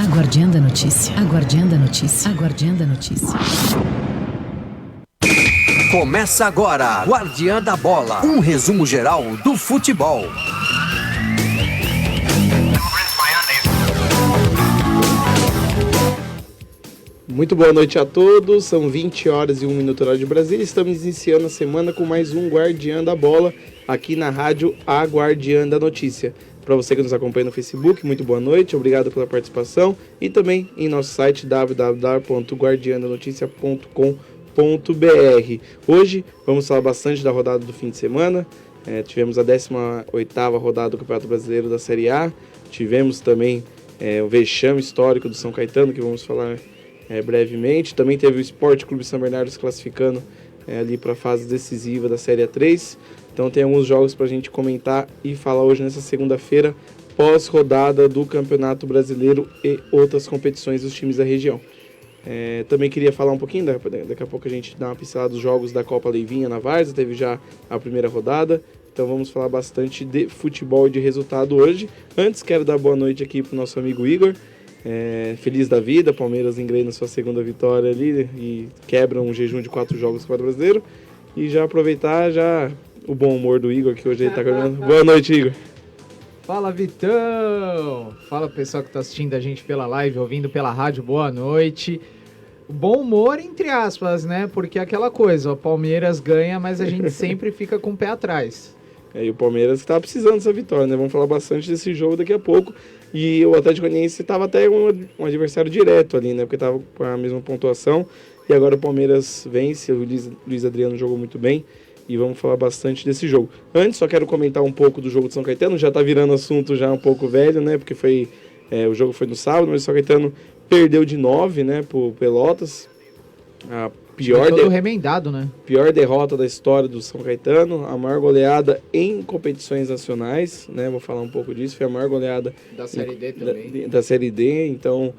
A Guardiã da Notícia. A Guardiã da Notícia. A Guardiã da Notícia. Começa agora, Guardiã da Bola, um resumo geral do futebol. Muito boa noite a todos, são 20 horas e 1 minuto horário de Brasília. Estamos iniciando a semana com mais um Guardiã da Bola, aqui na rádio A Guardiã da Notícia. Para você que nos acompanha no Facebook, muito boa noite, obrigado pela participação. E também em nosso site www.guardiandanoticia.com.br. Hoje vamos falar bastante da rodada do fim de semana. Tivemos a 18ª rodada do Campeonato Brasileiro da Série A. Tivemos também o vexame histórico do São Caetano, que vamos falar brevemente. Também teve o Sport Clube São Bernardo se classificando ali para a fase decisiva da Série A3. Então tem alguns jogos para a gente comentar e falar hoje nessa segunda-feira, pós-rodada do Campeonato Brasileiro e outras competições dos times da região. Também queria falar um pouquinho, daqui a pouco a gente dá uma pincelada dos jogos da Copa Leivinha na Várzea, teve já a primeira rodada, então vamos falar bastante de futebol e de resultado hoje. Antes quero dar boa noite aqui para o nosso amigo Igor, feliz da vida, Palmeiras engrena sua segunda vitória ali e quebra um jejum de 4 jogos do Campeonato Brasileiro. E já aproveitar o bom humor do Igor, que hoje ele tá ganhando. Boa noite, Igor. Fala, Vitão! Fala, pessoal que tá assistindo a gente pela live, ouvindo pela rádio, boa noite. Bom humor, entre aspas, né? Porque é aquela coisa, o Palmeiras ganha, mas a gente sempre fica com o pé atrás. E o Palmeiras que tava precisando dessa vitória, né? Vamos falar bastante desse jogo daqui a pouco. E o Atlético Goianiense estava até um adversário direto ali, né? Porque estava com a mesma pontuação. E agora o Palmeiras vence, o Luiz Adriano jogou muito bem. E vamos falar bastante desse jogo. Antes, só quero comentar um pouco do jogo de São Caetano. Já tá virando assunto já um pouco velho, né? Porque o jogo foi no sábado, mas o São Caetano perdeu de 9, né? Por Pelotas. A todo remendado, né? Pior derrota da história do São Caetano. A maior goleada em competições nacionais, né? Vou falar um pouco disso. Foi a maior goleada da Série D também. Da Série D, então...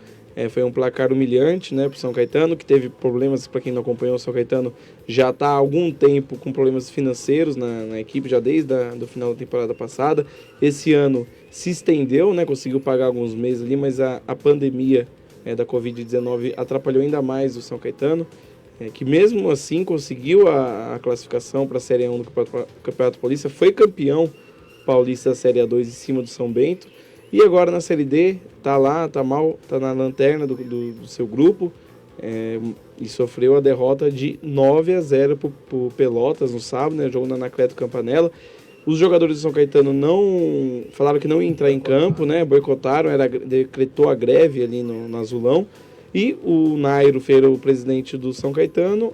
foi um placar humilhante, né, para o São Caetano, que teve problemas, para quem não acompanhou, o São Caetano já está há algum tempo com problemas financeiros na equipe, já desde o final da temporada passada. Esse ano se estendeu, né, conseguiu pagar alguns meses ali, mas a pandemia da Covid-19 atrapalhou ainda mais o São Caetano, que mesmo assim conseguiu a classificação para a Série A1 do Campeonato Paulista, foi campeão paulista da Série A2 em cima do São Bento. E agora na Série D, tá na lanterna do seu grupo, e sofreu a derrota de 9-0 por Pelotas no sábado, né, jogo na Anacleto Campanella. Os jogadores do São Caetano falaram que não iam entrar em campo, né, boicotaram, decretou a greve ali no Azulão. E o Nairo Feira, o presidente do São Caetano,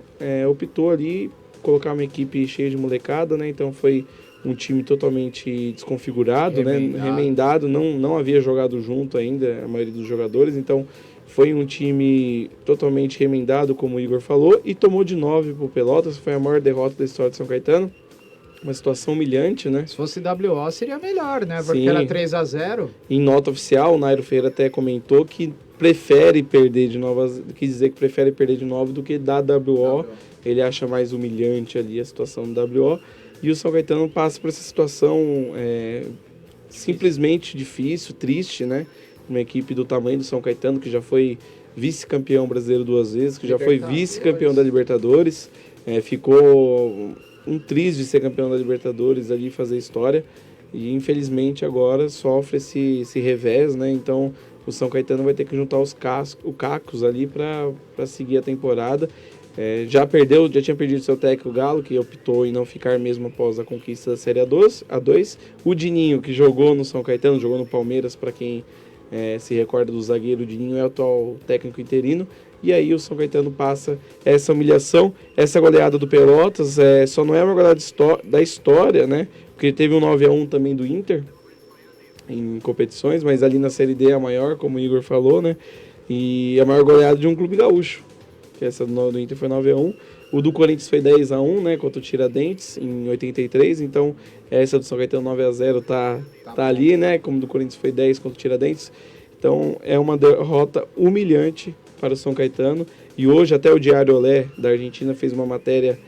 optou ali colocar uma equipe cheia de molecada, né, então foi... um time totalmente desconfigurado, remendado, não havia jogado junto ainda a maioria dos jogadores, então foi um time totalmente remendado, como o Igor falou, e tomou de 9 por Pelotas, foi a maior derrota da história de São Caetano, uma situação humilhante, né? Se fosse WO seria melhor, né? Porque Sim. Era 3-0. Em nota oficial, o Nairo Feira até comentou que prefere perder de 9, quis dizer que prefere perder de 9 do que dar WO, ele acha mais humilhante ali a situação do WO. E o São Caetano passa por essa situação simplesmente difícil, triste, né? Uma equipe do tamanho do São Caetano, que já foi vice-campeão brasileiro 2 vezes, que já foi vice-campeão da Libertadores, ficou um triz de ser campeão da Libertadores ali, fazer história, e infelizmente agora sofre esse revés, né? Então o São Caetano vai ter que juntar os cacos ali para seguir a temporada. Já tinha perdido seu técnico Galo, que optou em não ficar mesmo após a conquista da Série A2. O Dininho, que jogou no São Caetano, jogou no Palmeiras, para quem se recorda do zagueiro, o Dininho é o atual técnico interino. E aí o São Caetano passa essa humilhação, essa goleada do Pelotas, só não é uma goleada da história, né? Porque teve um 9-1 também do Inter em competições, mas ali na Série D é a maior, como o Igor falou, né? E a maior goleada de um clube gaúcho. Que essa do Inter foi 9-1, o do Corinthians foi 10-1, né, contra o Tiradentes, em 83, então essa do São Caetano 9-0 tá ali, né, como do Corinthians foi 10 contra o Tiradentes, então é uma derrota humilhante para o São Caetano, e hoje até o Diário Olé da Argentina fez uma matéria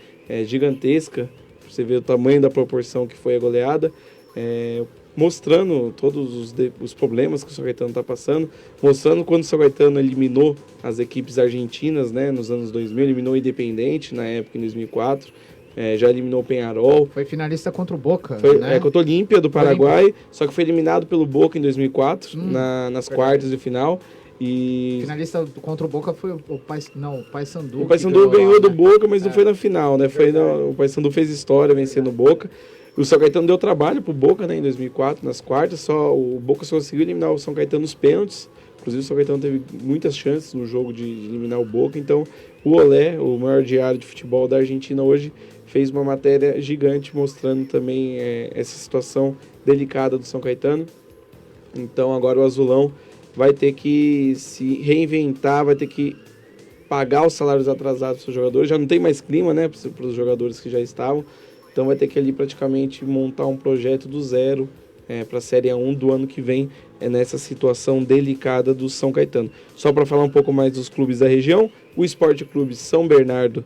gigantesca, pra você ver o tamanho da proporção que foi a goleada, mostrando todos os problemas que o São Caetano está passando, mostrando quando o São Caetano eliminou as equipes argentinas, né, nos anos 2000, eliminou o Independente na época, em 2004, já eliminou o Penharol. Foi finalista contra o Boca, Foi, né? contra o Olímpia do Paraguai, só que foi eliminado pelo Boca em 2004, nas quartas de final. E Finalista contra o Boca foi o Paysandu. o Paysandu ganhou do Boca, mas não foi na final, né? O Paysandu fez história vencendo o Boca. O São Caetano deu trabalho pro Boca, né, em 2004, nas quartas. O Boca só conseguiu eliminar o São Caetano nos pênaltis. Inclusive o São Caetano teve muitas chances no jogo de eliminar o Boca. Então o Olé, o maior diário de futebol da Argentina hoje, fez uma matéria gigante mostrando também essa situação delicada do São Caetano. Então agora o Azulão vai ter que se reinventar, vai ter que pagar os salários atrasados dos seus jogadores. Já não tem mais clima, né, para os jogadores que já estavam. Então vai ter que ali praticamente montar um projeto do zero para a Série A1 do ano que vem, nessa situação delicada do São Caetano. Só para falar um pouco mais dos clubes da região, o Esporte Clube São Bernardo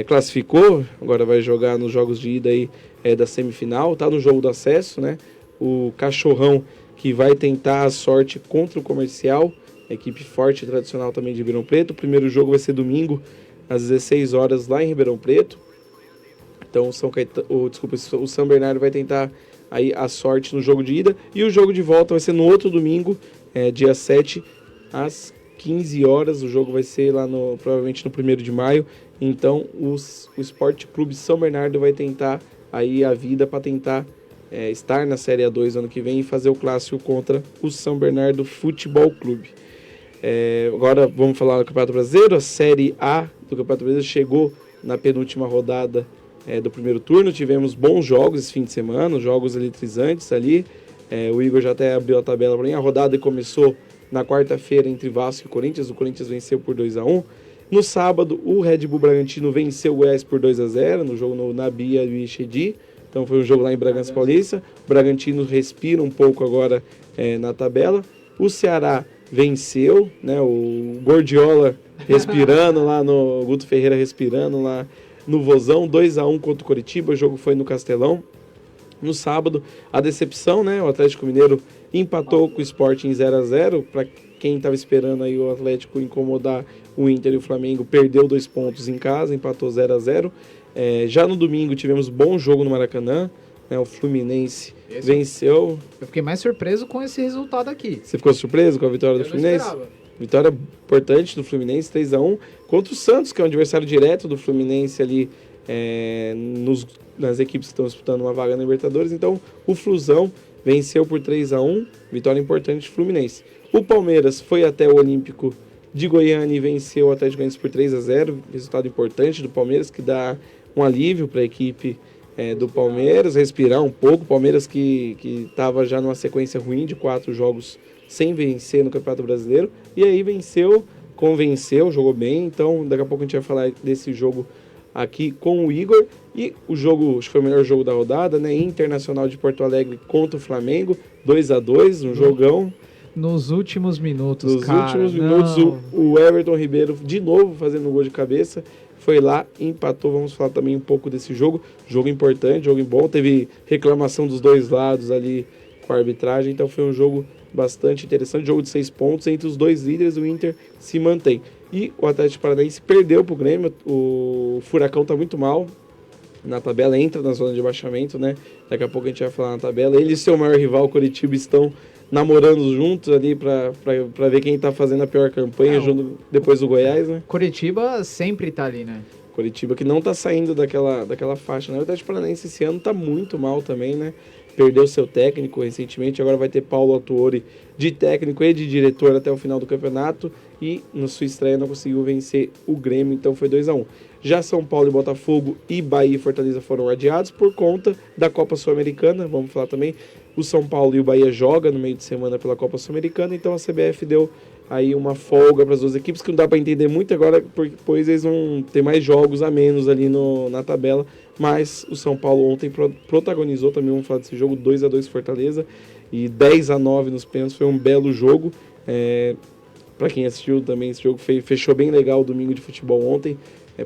classificou, agora vai jogar nos jogos de ida aí, da semifinal, tá no jogo do acesso, né? O Cachorrão, que vai tentar a sorte contra o Comercial, equipe forte e tradicional também de Ribeirão Preto. O primeiro jogo vai ser domingo, às 16 horas, lá em Ribeirão Preto. Então o São Bernardo vai tentar aí a sorte no jogo de ida. E o jogo de volta vai ser no outro domingo, dia 7, às 15 horas. O jogo vai ser lá provavelmente no 1º de maio. Então o Esporte Clube São Bernardo vai tentar aí a vida para tentar estar na Série A2 ano que vem e fazer o clássico contra o São Bernardo Futebol Clube. Agora vamos falar do Campeonato Brasileiro. A Série A do Campeonato Brasileiro chegou na penúltima rodada do primeiro turno. Tivemos bons jogos esse fim de semana, jogos eletrizantes ali. O Igor já até abriu a tabela para mim. A rodada começou na quarta-feira entre Vasco e Corinthians. O Corinthians venceu por 2-1. No sábado, o Red Bull Bragantino venceu o Goiás por 2-0 no jogo no Nabia e Chedi. Então foi um jogo lá em Bragança Paulista. O Bragantino respira um pouco agora na tabela. O Ceará venceu, né? O Gordiola respirando lá no Guto Ferreira respirando lá no Vozão, 2-1 contra o Coritiba. O jogo foi no Castelão. No sábado, a decepção, né? O Atlético Mineiro empatou com o Sport em 0-0. Para quem estava esperando aí o Atlético incomodar o Inter e o Flamengo, perdeu 2 pontos em casa, empatou 0-0. Já no domingo tivemos bom jogo no Maracanã, né? O Fluminense venceu. Eu fiquei mais surpreso com esse resultado aqui. Você ficou surpreso com a vitória do Fluminense? Esperava. Vitória importante do Fluminense, 3-1 contra o Santos, que é um adversário direto do Fluminense ali nas equipes que estão disputando uma vaga na Libertadores. Então o Flusão venceu por 3-1, vitória importante do Fluminense. O Palmeiras foi até o Olímpico de Goiânia e venceu o Atlético Goianiense por 3-0, resultado importante do Palmeiras, que dá um alívio para a equipe do Palmeiras, respirar um pouco. O Palmeiras que estava já numa sequência ruim de 4 jogos sem vencer no Campeonato Brasileiro, e aí venceu, convenceu, jogou bem. Então daqui a pouco a gente vai falar desse jogo aqui com o Igor. E o jogo, acho que foi o melhor jogo da rodada, né? Internacional de Porto Alegre contra o Flamengo, 2-2, um jogão. Nos últimos minutos, o Everton Ribeiro, de novo, fazendo um gol de cabeça, foi lá e empatou. Vamos falar também um pouco desse jogo. Jogo importante, jogo bom. Teve reclamação dos dois lados ali com a arbitragem. Então foi um jogo bastante interessante. Jogo de 6 pontos. Entre os dois líderes, o Inter se mantém. E o Atlético Paranaense perdeu para o Grêmio. O Furacão está muito mal na tabela, entra na zona de abaixamento, né? Daqui a pouco a gente vai falar na tabela. Ele e seu maior rival, o Coritiba, estão namorando juntos ali para ver quem tá fazendo a pior campanha junto depois do Goiás, né? Coritiba sempre tá ali, né? Coritiba que não tá saindo daquela faixa, né? O Atlético Paranaense esse ano tá muito mal também, né? Perdeu seu técnico recentemente, agora vai ter Paulo Autuori de técnico e de diretor até o final do campeonato, e na sua estreia não conseguiu vencer o Grêmio, então foi 2-1. Já São Paulo e Botafogo e Bahia e Fortaleza foram adiados por conta da Copa Sul-Americana. Vamos falar também, o São Paulo e o Bahia jogam no meio de semana pela Copa Sul-Americana, então a CBF deu aí uma folga para as duas equipes, que não dá para entender muito agora, pois eles vão ter mais jogos a menos ali na tabela. Mas o São Paulo ontem protagonizou também, vamos falar desse jogo, 2-2 Fortaleza e 10-9 nos pênaltis. Foi um belo jogo. Para quem assistiu também, esse jogo fechou bem legal o domingo de futebol ontem.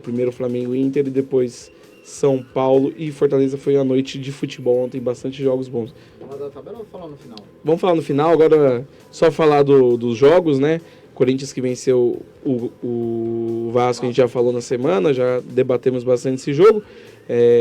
Primeiro Flamengo e Inter e depois São Paulo e Fortaleza. Foi a noite de futebol ontem, bastante jogos bons. Fala da tabela ou falar no final? Vamos falar no final, agora só falar dos jogos, né? Corinthians que venceu o Vasco, a gente já falou na semana, já debatemos bastante esse jogo.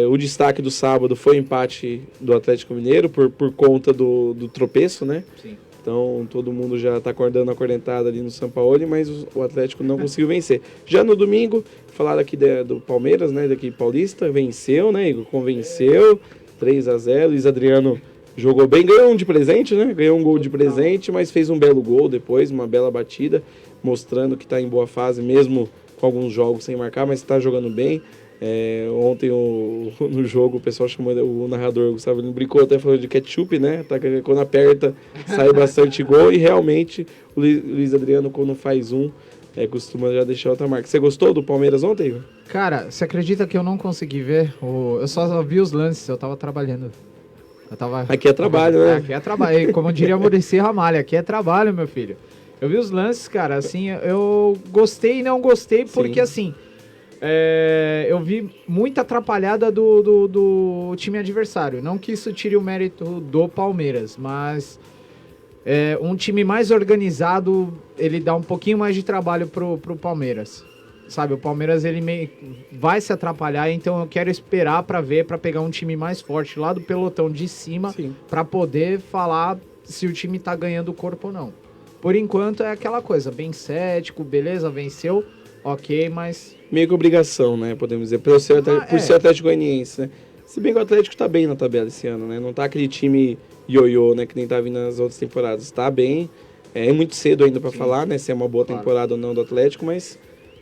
O destaque do sábado foi o empate do Atlético Mineiro por conta do tropeço, né? Sim. Então todo mundo já está acordando a correntada ali no Sampaoli, mas o Atlético não conseguiu vencer. Já no domingo, falaram aqui do Palmeiras, né? Daqui paulista, venceu, né? Igor convenceu, 3-0. Luiz Adriano jogou bem, ganhou um de presente, né? Ganhou um gol de presente, mas fez um belo gol depois, uma bela batida, mostrando que está em boa fase, mesmo com alguns jogos sem marcar, mas está jogando bem. Ontem no jogo o pessoal chamou o narrador Gustavo, ele brincou até falando de ketchup, né? Tá, quando aperta sai bastante gol, e realmente o Luiz Adriano, quando faz costuma já deixar outra marca. Você gostou do Palmeiras ontem, Igor? Cara, você acredita que eu não consegui ver? Eu só vi os lances, eu tava trabalhando. Aqui é trabalho, né? Aqui é trabalho, como diria Muricy Ramalho, aqui é trabalho, meu filho. Eu vi os lances, cara, assim, eu gostei e não gostei, porque assim... eu vi muita atrapalhada do time adversário. Não que isso tire o mérito do Palmeiras, mas um time mais organizado, ele dá um pouquinho mais de trabalho pro Palmeiras. Sabe, o Palmeiras ele vai se atrapalhar, então eu quero esperar para pegar um time mais forte lá do pelotão de cima, para poder falar se o time tá ganhando o corpo ou não. Por enquanto é aquela coisa, bem cético, beleza, venceu, ok, mas... Meio que obrigação, né, podemos dizer, por ser Atlético Goianiense, né? Se bem que o Atlético tá bem na tabela esse ano, né? Não tá aquele time ioiô, né, que nem tá vindo nas outras temporadas. Tá bem, é muito cedo ainda para falar, né, se é uma boa temporada ou não do Atlético, mas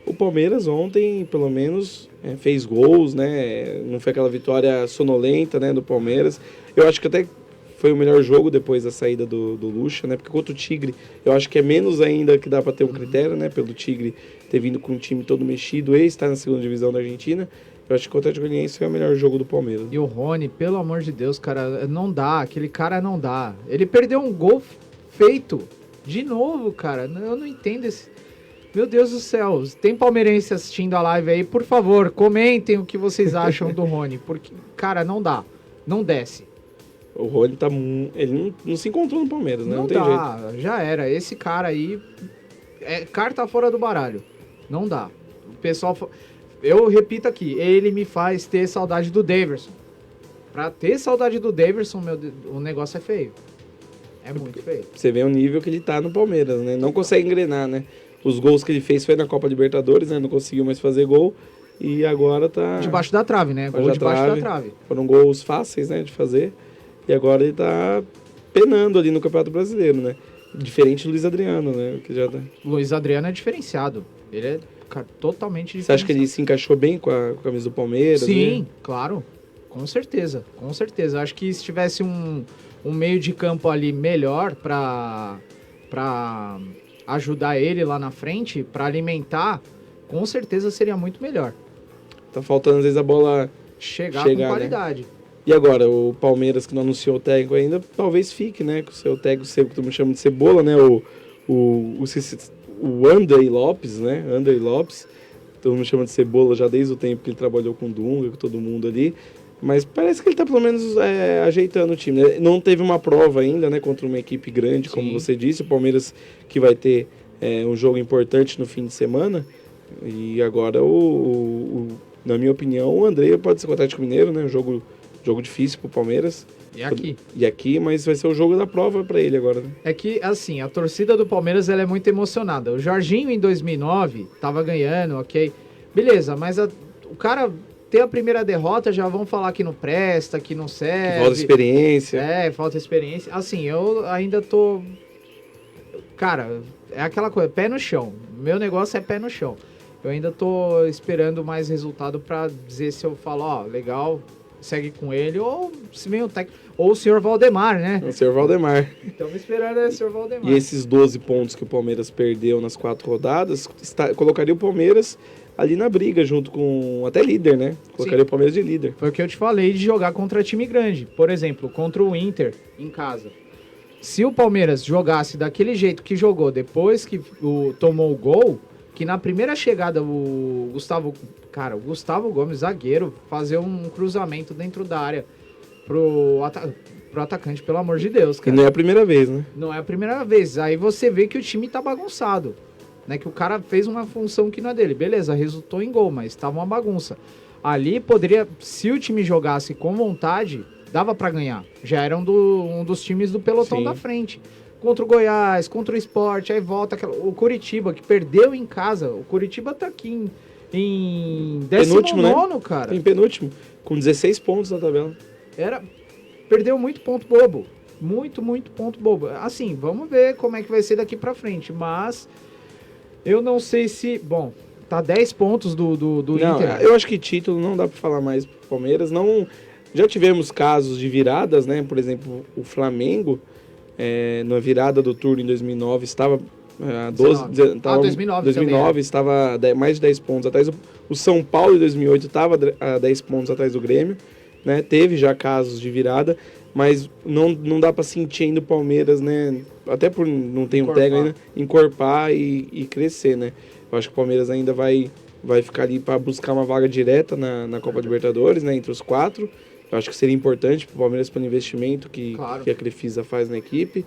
o Palmeiras ontem, pelo menos, fez gols, né? Não foi aquela vitória sonolenta, né, do Palmeiras. Eu acho que até foi o melhor jogo depois da saída do Lucha, né? Porque contra o Tigre, eu acho que é menos ainda que dá para ter um critério, né? Pelo Tigre ter vindo com um time todo mexido e estar na segunda divisão da Argentina. Eu acho que o Atlético Goianiense foi o melhor jogo do Palmeiras. E o Rony, pelo amor de Deus, cara, não dá. Aquele cara não dá. Ele perdeu um gol feito. De novo, cara. Eu não entendo esse... Meu Deus do céu. Tem palmeirense assistindo a live aí, por favor, comentem o que vocês acham do Rony. Porque, cara, não dá. Não desce. O Rony tá... Ele não se encontrou no Palmeiras, né? Não tem dá, jeito. Já era. Esse cara aí é carta fora do baralho. Não dá. O pessoal... Eu repito aqui, ele me faz ter saudade do Daverson. Pra ter saudade do Daverson, o negócio é feio. É muito feio. Você vê o nível que ele tá no Palmeiras, né? Não consegue engrenar, né? Os gols que ele fez foi na Copa Libertadores, né? Não conseguiu mais fazer gol. E agora tá... Debaixo da trave, né? Gol debaixo da trave. Foram gols fáceis, né? De fazer. E agora ele tá penando ali no Campeonato Brasileiro, né? Diferente do Luiz Adriano, né? Que já tá... Luiz Adriano é diferenciado. Ele é totalmente diferenciado. Você acha que ele se encaixou bem com a camisa do Palmeiras? Sim, né? claro. Com certeza. Com certeza. Acho que se tivesse um meio de campo ali melhor pra ajudar ele lá na frente, pra alimentar, com certeza seria muito melhor. Tá faltando, às vezes, a bola chegar com qualidade. Né? E agora, o Palmeiras, que não anunciou o técnico ainda, talvez fique, né? Com o seu técnico, que todo mundo chama de Cebola, né? O Andrei Lopes, né? Andrei Lopes, todo mundo chama de Cebola já desde o tempo que ele trabalhou com o Dunga, com todo mundo ali. Mas parece que ele tá pelo menos ajeitando o time, né? Não teve uma prova ainda, né? Contra uma equipe grande, sim, como você disse. O Palmeiras que vai ter um jogo importante no fim de semana. E agora, na minha opinião, o Andrei pode ser com o Atlético Mineiro, né? Um jogo difícil pro Palmeiras. E aqui, mas vai ser o jogo da prova para ele agora, né? É que, assim, a torcida do Palmeiras ela é muito emocionada. O Jorginho, em 2009, tava ganhando, ok? Beleza, mas o cara ter a primeira derrota, já vão falar que não presta, que não serve. Que falta experiência. Falta experiência. Assim, eu ainda tô... Cara, é aquela coisa, pé no chão. Meu negócio é pé no chão. Eu ainda tô esperando mais resultado para dizer se eu falo, legal... segue com ele, ou se vem o técnico, ou o senhor Valdemar, né? O senhor Valdemar. Estamos esperando o senhor Valdemar. E esses 12 pontos que o Palmeiras perdeu nas 4 rodadas, colocaria o Palmeiras ali na briga, junto com até líder, né? Colocaria, sim, o Palmeiras de líder. Foi o que eu te falei de jogar contra time grande. Por exemplo, contra o Inter, em casa. Se o Palmeiras jogasse daquele jeito que jogou depois que tomou o gol, que na primeira chegada o Gustavo Gomes, zagueiro, fazer um cruzamento dentro da área pro atacante, pelo amor de Deus, cara. E não é a primeira vez, né? Não é a primeira vez. Aí você vê que o time tá bagunçado, né? Que o cara fez uma função que não é dele. Beleza, resultou em gol, mas tava uma bagunça. Ali poderia, se o time jogasse com vontade, dava pra ganhar. Já era um dos times do pelotão da frente. Contra o Goiás, contra o Sport, aí volta o Curitiba, que perdeu em casa. O Curitiba tá aqui em 19º, né? Cara. Em penúltimo, com 16 pontos na tabela. Perdeu muito ponto bobo. Muito ponto bobo. Assim, vamos ver como é que vai ser daqui pra frente. Mas eu não sei se... Bom, tá 10 pontos do Inter. Eu acho que título não dá pra falar mais pro Palmeiras. Não, já tivemos casos de viradas, né? Por exemplo, o Flamengo, na virada do turno em 2009, estava... 2009 estava mais de 10 pontos atrás. O São Paulo em 2008 estava a 10 pontos atrás do Grêmio. Né? Teve já casos de virada, mas não dá para sentir ainda o Palmeiras, né? Até por não ter um técnico ainda, encorpar e crescer, né? Eu acho que o Palmeiras ainda vai ficar ali para buscar uma vaga direta na Copa Libertadores, né? Entre os 4. Eu acho que seria importante para o Palmeiras, pelo investimento que a Crefisa faz na equipe,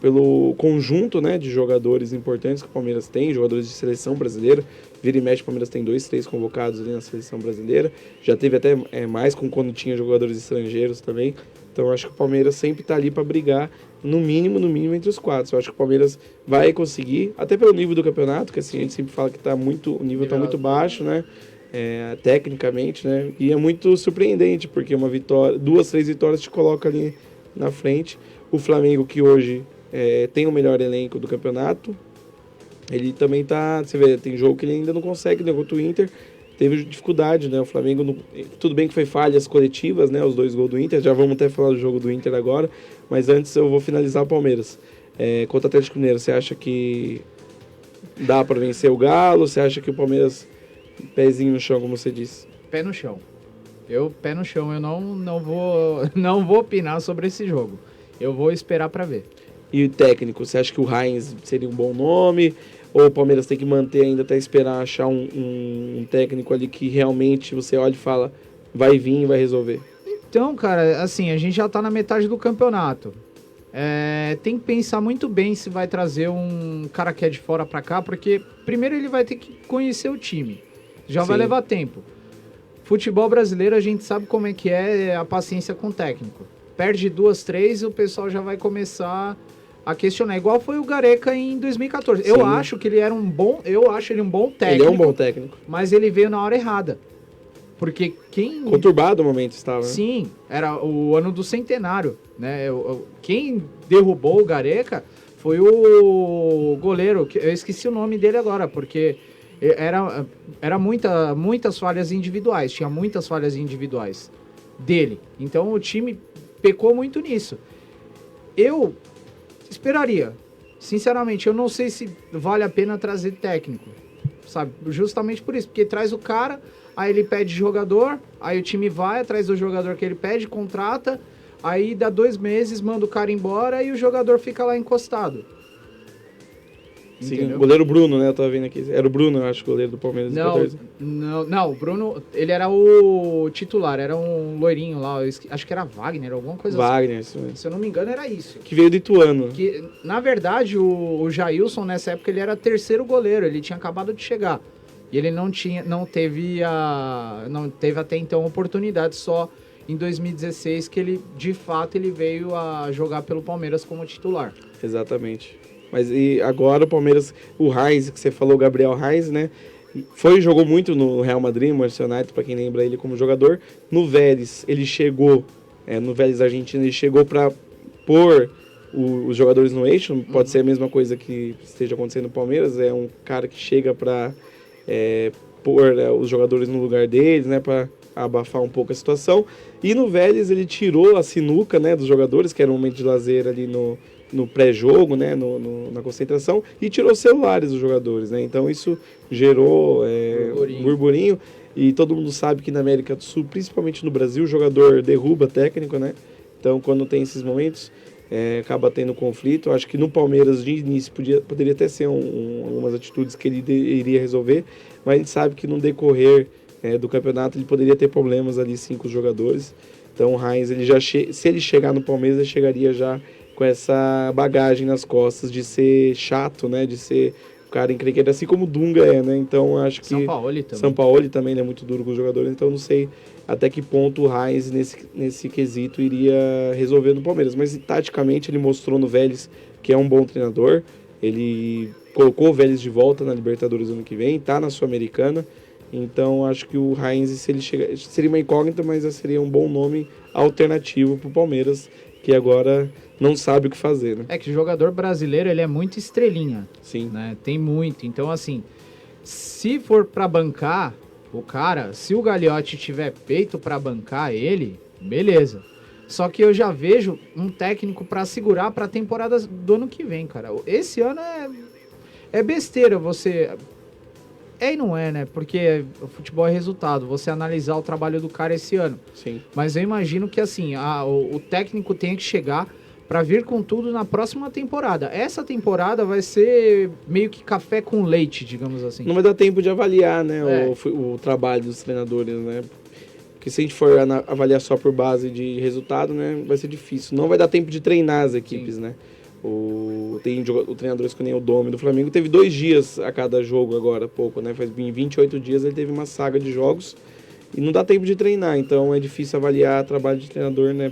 pelo conjunto, né, de jogadores importantes que o Palmeiras tem, jogadores de seleção brasileira. Vira e mexe, o Palmeiras tem 2, 3 convocados ali na seleção brasileira. Já teve até mais quando tinha jogadores estrangeiros também. Então eu acho que o Palmeiras sempre está ali para brigar, no mínimo entre os 4. Eu acho que o Palmeiras vai conseguir, até pelo nível do campeonato, que assim, a gente sempre fala que o nível está muito baixo, né? Tecnicamente, né? E é muito surpreendente, porque 2, 3 vitórias te coloca ali na frente. O Flamengo, que hoje tem o melhor elenco do campeonato, ele também tá... Você vê, tem jogo que ele ainda não consegue, né? Contra o Inter, teve dificuldade, né? O Flamengo, tudo bem que foi falhas coletivas, né? Os 2 gols do Inter, já vamos até falar do jogo do Inter agora, mas antes eu vou finalizar o Palmeiras. Contra o Atlético Mineiro, você acha que dá para vencer o Galo? Você acha que o Palmeiras, pezinho no chão, como você disse? Pé no chão. Eu não vou opinar sobre esse jogo. Eu vou esperar para ver. E o técnico, você acha que o Heinz seria um bom nome? Ou o Palmeiras tem que manter ainda até esperar achar um técnico ali que realmente você olha e fala, vai vir e vai resolver? Então, cara, assim, a gente já tá na metade do campeonato. Tem que pensar muito bem se vai trazer um cara que é de fora para cá, porque primeiro ele vai ter que conhecer o time. Já vai levar tempo. Futebol brasileiro, a gente sabe como é que é a paciência com o técnico. Perde 2, 3 e o pessoal já vai começar a questionar. Igual foi o Gareca em 2014. Sim. Eu acho que ele era um bom técnico. Ele é um bom técnico. Mas ele veio na hora errada. Porque conturbado o momento estava, né? Sim, era o ano do centenário, né? Quem derrubou o Gareca foi o goleiro, eu esqueci o nome dele agora, porque era muitas falhas individuais, tinha muitas falhas individuais dele. Então o time pecou muito nisso. Eu esperaria, sinceramente, eu não sei se vale a pena trazer técnico, sabe? Justamente por isso, porque traz o cara, aí ele pede jogador, aí o time vai atrás do jogador que ele pede, contrata, aí dá 2 meses, manda o cara embora e o jogador fica lá encostado. Sim, entendeu? O goleiro Bruno, né? Eu tava vendo aqui. Era o Bruno, eu acho, o goleiro do Palmeiras. Não, o Bruno, ele era o titular, era um loirinho lá, acho que era Wagner, alguma coisa Wagner, assim. Isso mesmo. Se eu não me engano, era isso. Que veio do Ituano. Que, na verdade, o Jailson, nessa época, ele era 3º goleiro, ele tinha acabado de chegar. E ele não teve até então oportunidade, só em 2016 que ele, de fato, ele veio a jogar pelo Palmeiras como titular. Exatamente. Mas e agora o Palmeiras, o Heinz, que você falou, Gabriel Heinz, né? Jogou muito no Real Madrid, Manchester United, para quem lembra ele como jogador. No Vélez, ele chegou, no Vélez Argentina, ele chegou para pôr os jogadores no eixo. Pode ser a mesma coisa que esteja acontecendo no Palmeiras. É um cara que chega para pôr os jogadores no lugar deles, né? Para abafar um pouco a situação. E no Vélez ele tirou a sinuca, né, dos jogadores, que era um momento de lazer ali no pré-jogo, né, na concentração, e tirou os celulares dos jogadores, né? Então isso gerou burburinho, e todo mundo sabe que na América do Sul, principalmente no Brasil, o jogador derruba técnico, né? Então quando tem esses momentos, acaba tendo conflito. Acho que no Palmeiras, de início, poderia até ser algumas atitudes que ele iria resolver, mas a gente sabe que no decorrer do campeonato ele poderia ter problemas ali sim com os jogadores. Então o Heinz, se ele chegar no Palmeiras, ele chegaria já com essa bagagem nas costas de ser chato, né? De ser o cara encrenqueiro, assim como o Dunga né? Então acho que Sampaoli também ele é muito duro com os jogadores, então não sei até que ponto o Heinz nesse quesito iria resolver no Palmeiras. Mas taticamente ele mostrou no Vélez que é um bom treinador. Ele colocou o Vélez de volta na Libertadores ano que vem, tá na Sul-Americana. Então acho que o Heinz, se ele chegar, seria uma incógnita, mas seria um bom nome alternativo para o Palmeiras, que agora não sabe o que fazer, né? É que o jogador brasileiro, ele é muito estrelinha. Sim. Né? Tem muito. Então, assim, se for para bancar o cara, se o Gagliotti tiver peito para bancar ele, beleza. Só que eu já vejo um técnico para segurar para a temporada do ano que vem, cara. Esse ano é besteira você... É e não é, né? Porque o futebol é resultado. Você analisar o trabalho do cara esse ano. Sim. Mas eu imagino que, assim, o técnico tenha que chegar para vir com tudo na próxima temporada. Essa temporada vai ser meio que café com leite, digamos assim. Não vai dar tempo de avaliar, né, o trabalho dos treinadores, né? Porque se a gente for avaliar só por base de resultado, né, vai ser difícil. Não vai dar tempo de treinar as equipes, né? O treinador que nem o Domi do Flamengo teve 2 dias a cada jogo agora, pouco, né? Em 28 dias ele teve uma saga de jogos e não dá tempo de treinar, então é difícil avaliar o trabalho de treinador, né,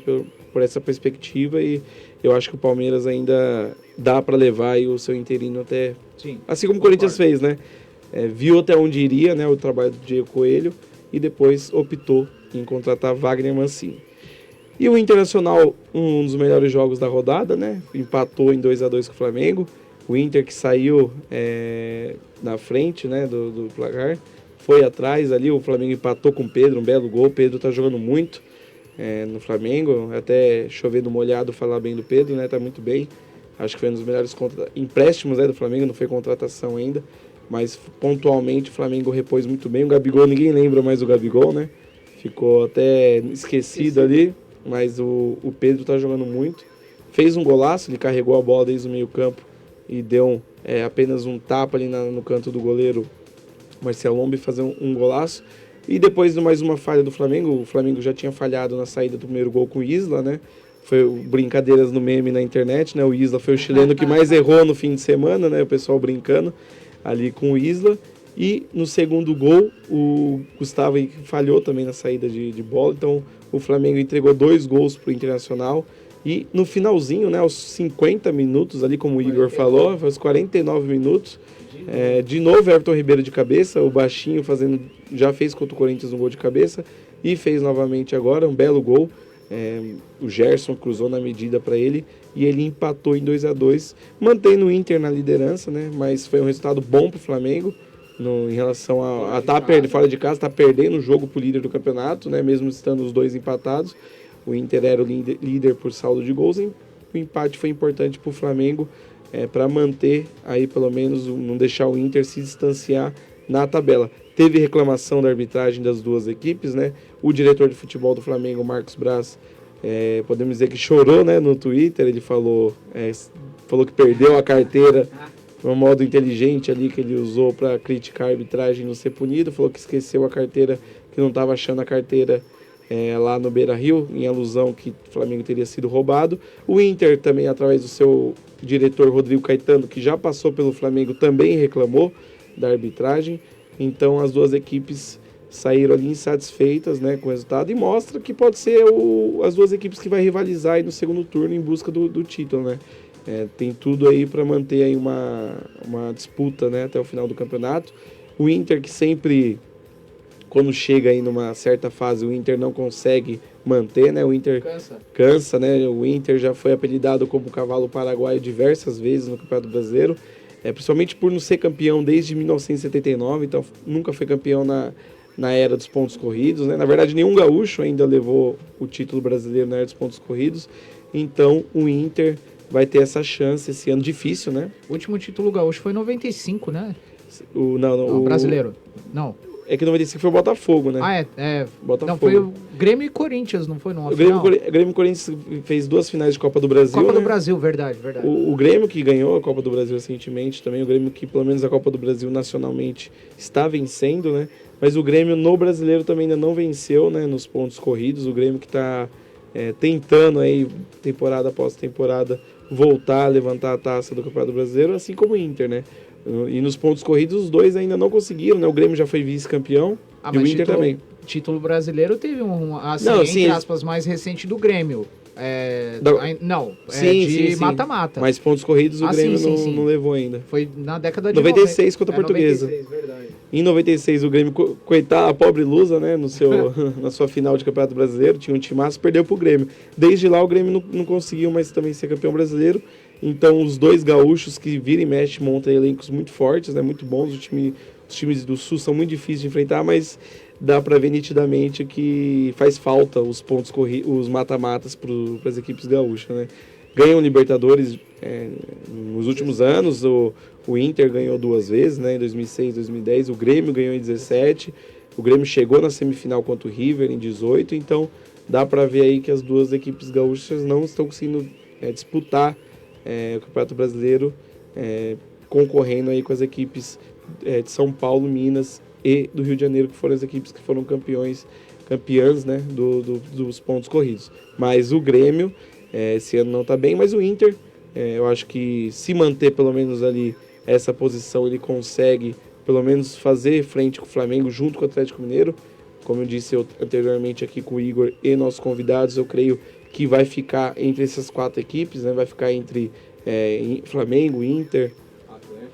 por essa perspectiva, e eu acho que o Palmeiras ainda dá para levar aí o seu interino até... Sim, assim como o Corinthians fez, né? Viu até onde iria, né, o trabalho do Diego Coelho e depois optou em contratar Wagner Mancini. E o Internacional, um dos melhores jogos da rodada, né? Empatou em 2-2 com o Flamengo. O Inter que saiu na frente, né, do placar, foi atrás ali, o Flamengo empatou com o Pedro, um belo gol. O Pedro tá jogando muito no Flamengo, até chovendo molhado falar bem do Pedro, né? Tá muito bem. Acho que foi um dos melhores empréstimos do Flamengo, não foi contratação ainda, mas pontualmente o Flamengo repôs muito bem. O Gabigol, ninguém lembra mais do Gabigol, né? Ficou até esquecido ali, mas o Pedro tá jogando muito. Fez um golaço, ele carregou a bola desde o meio campo e deu apenas um tapa ali no canto do goleiro Marcelo Lombi fazer um golaço. E depois de mais uma falha do Flamengo, o Flamengo já tinha falhado na saída do primeiro gol com o Isla, né? Foi brincadeiras no meme na internet, né? O Isla foi o chileno que mais errou no fim de semana, né? O pessoal brincando ali com o Isla. E no segundo gol, o Gustavo falhou também na saída de bola. Então o Flamengo entregou 2 gols para o Internacional. E no finalzinho, né, aos 50 minutos, ali como o Igor falou, aos 49 minutos, de novo Everton Ribeiro de cabeça, o baixinho já fez contra o Corinthians um gol de cabeça e fez novamente agora um belo gol. O Gerson cruzou na medida para ele e ele empatou em 2-2, mantendo o Inter na liderança, né, mas foi um resultado bom para o Flamengo. Em relação a estar fora de casa, está perdendo o jogo para o líder do campeonato, né, mesmo estando os dois empatados. O Inter era o líder por saldo de gols, e o empate foi importante para o Flamengo para manter aí, pelo menos, não deixar o Inter se distanciar na tabela. Teve reclamação da arbitragem das duas equipes, né? O diretor de futebol do Flamengo, Marcos Braz, podemos dizer que chorou, né, no Twitter. Ele falou que perdeu a carteira, um modo inteligente ali que ele usou para criticar a arbitragem e não ser punido. Falou que esqueceu a carteira, que não estava achando a carteira lá no Beira-Rio, em alusão que o Flamengo teria sido roubado. O Inter também, através do seu diretor Rodrigo Caetano, que já passou pelo Flamengo, também reclamou da arbitragem. Então as duas equipes saíram ali insatisfeitas, né, com o resultado, e mostra que pode ser as duas equipes que vai rivalizar aí no segundo turno em busca do título, né? Tem tudo aí para manter aí uma disputa, né, até o final do campeonato. O Inter, que sempre, quando chega aí numa certa fase, o Inter não consegue manter, né? O Inter cansa, né? O Inter já foi apelidado como cavalo paraguaio diversas vezes no Campeonato Brasileiro, principalmente por não ser campeão desde 1979, então nunca foi campeão na era dos pontos corridos, né? Na verdade, nenhum gaúcho ainda levou o título brasileiro na era dos pontos corridos, então o Inter vai ter essa chance esse ano, difícil, né? O último título gaúcho foi em 95, né? O brasileiro. Não. É que 95 foi o Botafogo, né? Botafogo. Não, foi o Grêmio e Corinthians, não foi? O Grêmio e Corinthians fez 2 finais de Copa do Brasil, Copa né? do Brasil, verdade. O Grêmio que ganhou a Copa do Brasil recentemente também, o Grêmio que pelo menos a Copa do Brasil nacionalmente está vencendo, né? Mas o Grêmio no Brasileiro também ainda não venceu, né? Nos pontos corridos, o Grêmio que está tentando aí, temporada após temporada, voltar a levantar a taça do Campeonato Brasileiro, assim como o Inter, né? E nos pontos corridos os dois ainda não conseguiram, né? O Grêmio já foi vice-campeão e o Inter também. Título brasileiro teve entre aspas, mais recente do Grêmio. De mata-mata. Mas pontos corridos o Grêmio não levou ainda. Foi na década de 96 contra a Portuguesa. 96, verdade. Em 96 o Grêmio, coitado, a pobre Lusa, né, na sua final de Campeonato Brasileiro, tinha um timaço, perdeu pro Grêmio. Desde lá o Grêmio não conseguiu mais também ser campeão brasileiro. Então os dois gaúchos que vira e mexe montam elencos muito fortes, né, muito bons. Os times do Sul são muito difíceis de enfrentar, mas dá para ver nitidamente que faz falta os pontos os mata-matas para as equipes gaúchas, né? Ganham Libertadores nos últimos anos, o Inter ganhou 2 vezes, né? Em 2006, 2010, o Grêmio ganhou em 17, o Grêmio chegou na semifinal contra o River em 18, então dá para ver aí que as duas equipes gaúchas não estão conseguindo disputar o Campeonato Brasileiro, concorrendo aí com as equipes de São Paulo, Minas e do Rio de Janeiro, que foram as equipes que foram campeãs, né, dos pontos corridos. Mas o Grêmio esse ano não está bem, mas o Inter, eu acho que se manter pelo menos ali essa posição, ele consegue pelo menos fazer frente com o Flamengo junto com o Atlético Mineiro. Como eu disse anteriormente aqui com o Igor e nossos convidados, eu creio que vai ficar entre essas 4 equipes, né? Vai ficar entre Flamengo, Inter,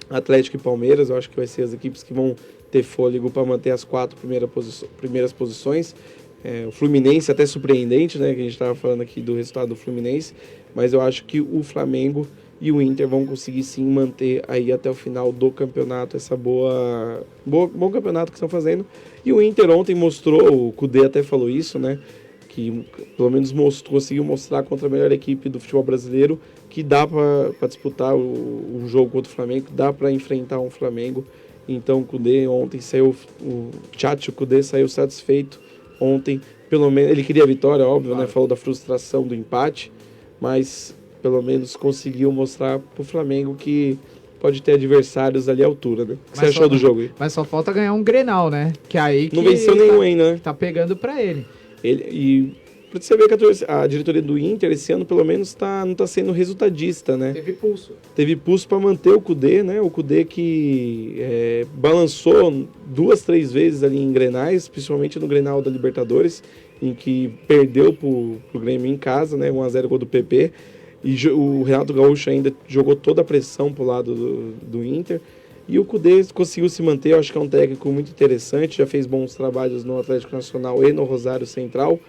Atlético e Palmeiras. Eu acho que vai ser as equipes que vão ter fôlego para manter as 4 primeiras posições. O Fluminense até surpreendente, né? Que a gente estava falando aqui do resultado do Fluminense, mas eu acho que o Flamengo e o Inter vão conseguir sim manter aí até o final do campeonato essa bom campeonato que estão fazendo. E o Inter ontem mostrou, o Kudê até falou isso, né? Que pelo menos conseguiu mostrar contra a melhor equipe do futebol brasileiro que dá para disputar um jogo contra o Flamengo, dá para enfrentar um Flamengo. Então o Kudê ontem saiu, o Kudê saiu satisfeito ontem, pelo menos ele queria a vitória, óbvio, claro, né? Falou da frustração do empate, mas pelo menos conseguiu mostrar pro Flamengo que pode ter adversários ali à altura, né? O que você achou do jogo aí? Mas só falta ganhar um Grenal, né? Que aí não venceu nenhum ainda, né? Tá pegando pra ele. E pra você ver que a diretoria do Inter esse ano pelo menos não tá sendo resultadista, né? Teve pulso para manter o Kudê, né? O Kudê que balançou 2, 3 vezes ali em Grenais, principalmente no Grenal da Libertadores, em que perdeu pro Grêmio em casa, né? 1-0 gol do PP. E o Renato Gaúcho ainda jogou toda a pressão pro lado do Inter. E o Kudê conseguiu se manter, eu acho que é um técnico muito interessante, já fez bons trabalhos no Atlético Nacional e no Rosário Central.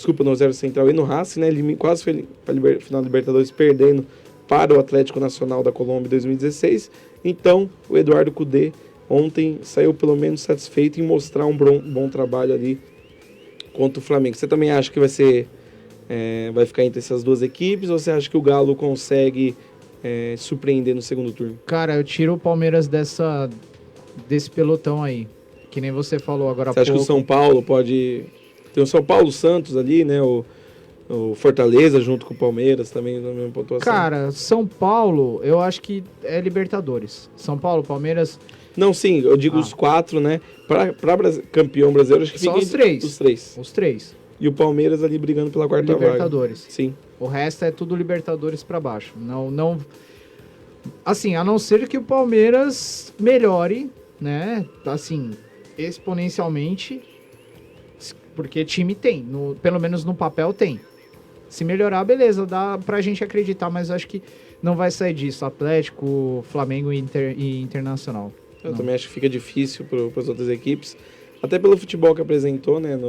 No Rosário Central e no Racing, né? Ele quase foi para a final da Libertadores perdendo para o Atlético Nacional da Colômbia em 2016. Então, o Eduardo Kudê ontem saiu pelo menos satisfeito em mostrar um bom trabalho ali contra o Flamengo. Você também acha que vai ficar entre essas duas equipes, ou você acha que o Galo consegue surpreender no segundo turno? Cara, eu tiro o Palmeiras desse pelotão aí, que nem você falou agora há pouco. Você acha que o São Paulo pode... Tem o São Paulo Santos ali, né? O Fortaleza junto com o Palmeiras também na mesma pontuação. Cara, São Paulo, eu acho que é Libertadores. São Paulo, Palmeiras... Não, sim, eu digo os 4, né? Para campeão brasileiro, acho que só fica os 3. Os 3. E o Palmeiras ali brigando pela quarta vaga. Libertadores. Sim. O resto é tudo Libertadores para baixo. Não... Assim, a não ser que o Palmeiras melhore, né? Assim, exponencialmente... Porque time tem, pelo menos no papel tem. Se melhorar, beleza, dá pra gente acreditar, mas acho que não vai sair disso. Atlético, Flamengo e Internacional. Eu também acho que fica difícil para as outras equipes, até pelo futebol que apresentou, né,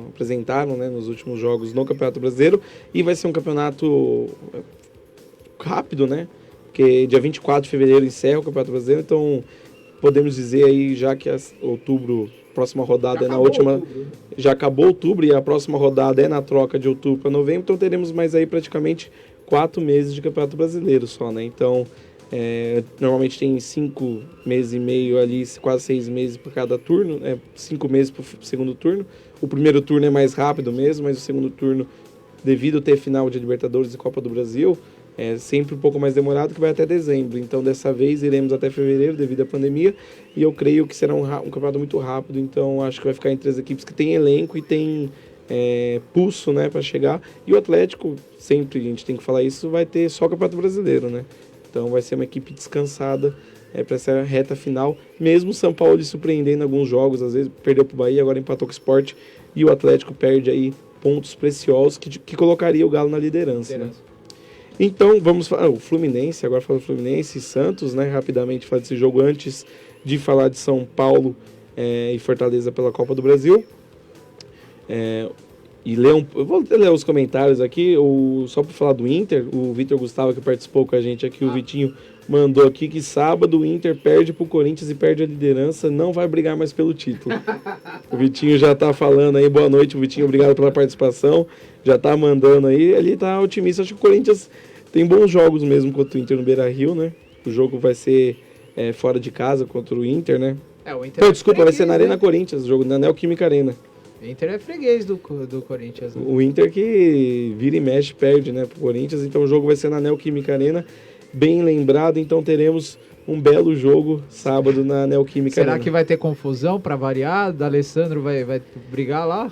apresentaram, né, nos últimos jogos no Campeonato Brasileiro, e vai ser um campeonato rápido, né, porque dia 24 de fevereiro encerra o Campeonato Brasileiro, então podemos dizer aí, já que outubro... próxima rodada já acabou outubro e a próxima rodada é na troca de outubro para novembro, então teremos mais aí praticamente 4 meses de Campeonato Brasileiro só, né? Então Normalmente tem 5 meses e meio ali, quase 6 meses para cada turno, 5 meses para o segundo turno. O primeiro turno é mais rápido mesmo, mas o segundo turno, devido a ter final de Libertadores e Copa do Brasil, é sempre um pouco mais demorado, que vai até dezembro. Então, dessa vez, iremos até fevereiro, devido à pandemia, e eu creio que será um campeonato muito rápido. Então, acho que vai ficar entre as equipes que têm elenco e têm pulso, né, para chegar. E o Atlético, sempre a gente tem que falar isso, vai ter só o Campeonato Brasileiro, né? Então, vai ser uma equipe descansada para essa reta final. Mesmo o São Paulo surpreendendo em alguns jogos, às vezes perdeu para o Bahia, agora empatou com o Sport, e o Atlético perde aí pontos preciosos que colocaria o Galo na liderança. Né? Então, vamos falar o Fluminense, agora fala Fluminense e Santos, né? Rapidamente falar desse jogo antes de falar de São Paulo e Fortaleza pela Copa do Brasil. Eu vou ler os comentários aqui, só para falar do Inter, o Vitor Gustavo, que participou com a gente aqui, o Vitinho mandou aqui que sábado o Inter perde pro Corinthians e perde a liderança, não vai brigar mais pelo título. O Vitinho já tá falando aí, boa noite, Vitinho, obrigado pela participação, já tá mandando aí, ele tá otimista, acho que o Corinthians tem bons jogos mesmo contra o Inter no Beira-Rio, né? O jogo vai ser fora de casa contra o Inter, né? O Inter desculpa, vai ser na Arena Corinthians, o jogo na Neoquímica Arena. O Inter é freguês do Corinthians. Né? O Inter que vira e mexe, perde, né, pro Corinthians, então o jogo vai ser na Neoquímica Arena, bem lembrado, então teremos um belo jogo sábado na Neoquímica Arena. Será que vai ter confusão para variar? D'Alessandro vai brigar lá?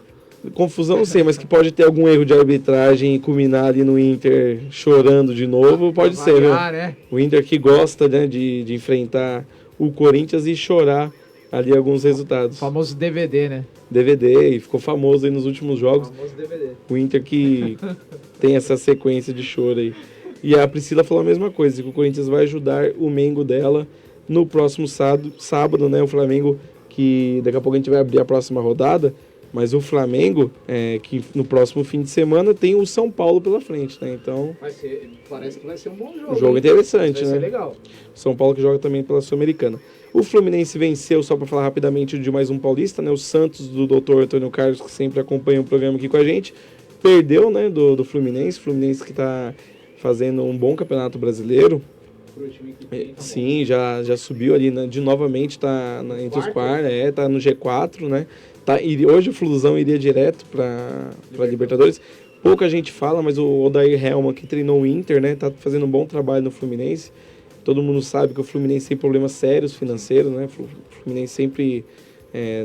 Confusão não sei, mas que pode ter algum erro de arbitragem e culminar ali no Inter chorando de novo, pode ser, variar, né? O Inter que gosta, né, de enfrentar o Corinthians e chorar ali alguns resultados. O famoso DVD, né? DVD, e ficou famoso aí nos últimos jogos. O famoso DVD. O Inter que tem essa sequência de choro aí. E a Priscila falou a mesma coisa, que o Corinthians vai ajudar o Mengo dela no próximo sábado, né? O Flamengo, que daqui a pouco a gente vai abrir a próxima rodada, mas o Flamengo, que no próximo fim de semana tem o São Paulo pela frente, né? Então, parece que vai ser um bom jogo. Um jogo interessante, vai né? Ser legal. São Paulo que joga também pela Sul-Americana. O Fluminense venceu, só para falar rapidamente de mais um paulista, né? O Santos do Dr. Antônio Carlos, que sempre acompanha o programa aqui com a gente, perdeu, né, do Fluminense. Fluminense que está fazendo um bom campeonato brasileiro. Sim, já subiu ali, né, novamente, está entre os quartos, tá no G4, né? Hoje o Flusão iria direto para Libertadores. Pouca gente fala, mas o Odair Helman, que treinou o Inter, né, tá fazendo um bom trabalho no Fluminense. Todo mundo sabe que o Fluminense tem problemas sérios financeiros, né? O Fluminense sempre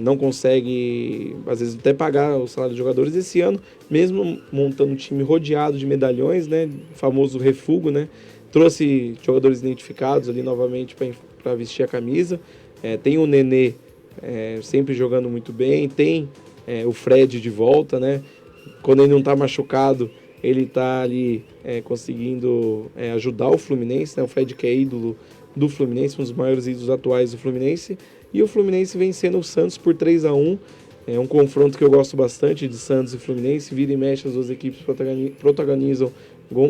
não consegue, às vezes, até pagar o salário dos jogadores. Esse ano, mesmo montando um time rodeado de medalhões, né? O famoso refugo, né? Trouxe jogadores identificados ali novamente para vestir a camisa. Tem o Nenê sempre jogando muito bem. Tem o Fred de volta, né? Quando ele não está machucado, ele está ali conseguindo ajudar o Fluminense, né? O Fred que é ídolo do Fluminense, um dos maiores ídolos atuais do Fluminense. E o Fluminense vencendo o Santos por 3-1. É um confronto que eu gosto bastante de Santos e Fluminense. Vira e mexe, as duas equipes protagonizam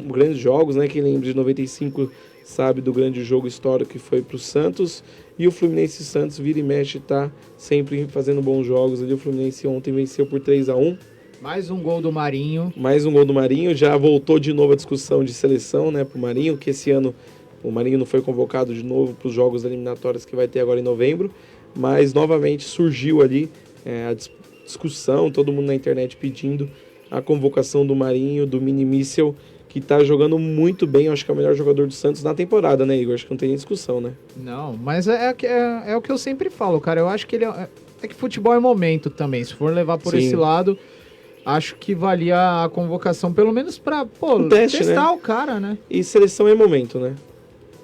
grandes jogos, né? Quem lembra de 95 sabe do grande jogo histórico que foi para o Santos. E o Fluminense e Santos vira e mexe, tá sempre fazendo bons jogos. Ali o Fluminense ontem venceu por 3-1. Mais um gol do Marinho. Mais um gol do Marinho. Já voltou de novo a discussão de seleção, né, pro Marinho, que esse ano o Marinho não foi convocado de novo para os jogos eliminatórios que vai ter agora em novembro, mas novamente surgiu ali a discussão, todo mundo na internet pedindo a convocação do Marinho, do Mini Míssel, que tá jogando muito bem, eu acho que é o melhor jogador do Santos na temporada, né, Igor? Acho que não tem nem discussão, né? Não, mas é o que eu sempre falo, cara. Eu acho que ele é que futebol é momento também. Se for levar por esse lado, acho que valia a convocação, pelo menos pra teste, testar, né? O cara, né? E seleção é momento, né?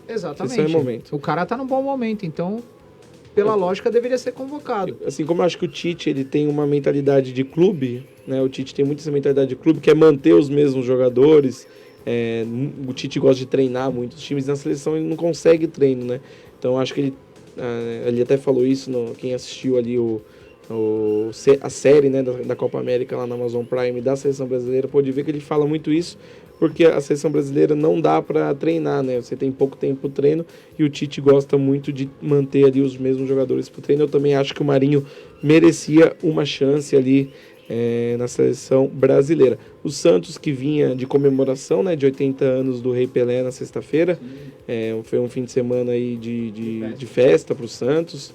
Exatamente. Seleção é momento. O cara tá num bom momento, então, pela lógica, deveria ser convocado. Assim como eu acho que o Tite ele tem uma mentalidade de clube, né? O Tite tem muito essa mentalidade de clube, que é manter os mesmos jogadores. O Tite gosta de treinar muitos times, na seleção ele não consegue treino, né? Então acho que ele até falou isso, quem assistiu ali a série, né, da Copa América lá na Amazon Prime da seleção brasileira, pode ver que ele fala muito isso, porque a seleção brasileira não dá para treinar, né? Você tem pouco tempo pro treino e o Tite gosta muito de manter ali os mesmos jogadores pro treino. Eu também acho que o Marinho merecia uma chance ali na seleção brasileira. O Santos, que vinha de comemoração, né, de 80 anos do Rei Pelé na sexta-feira, foi um fim de semana aí de festa para o Santos.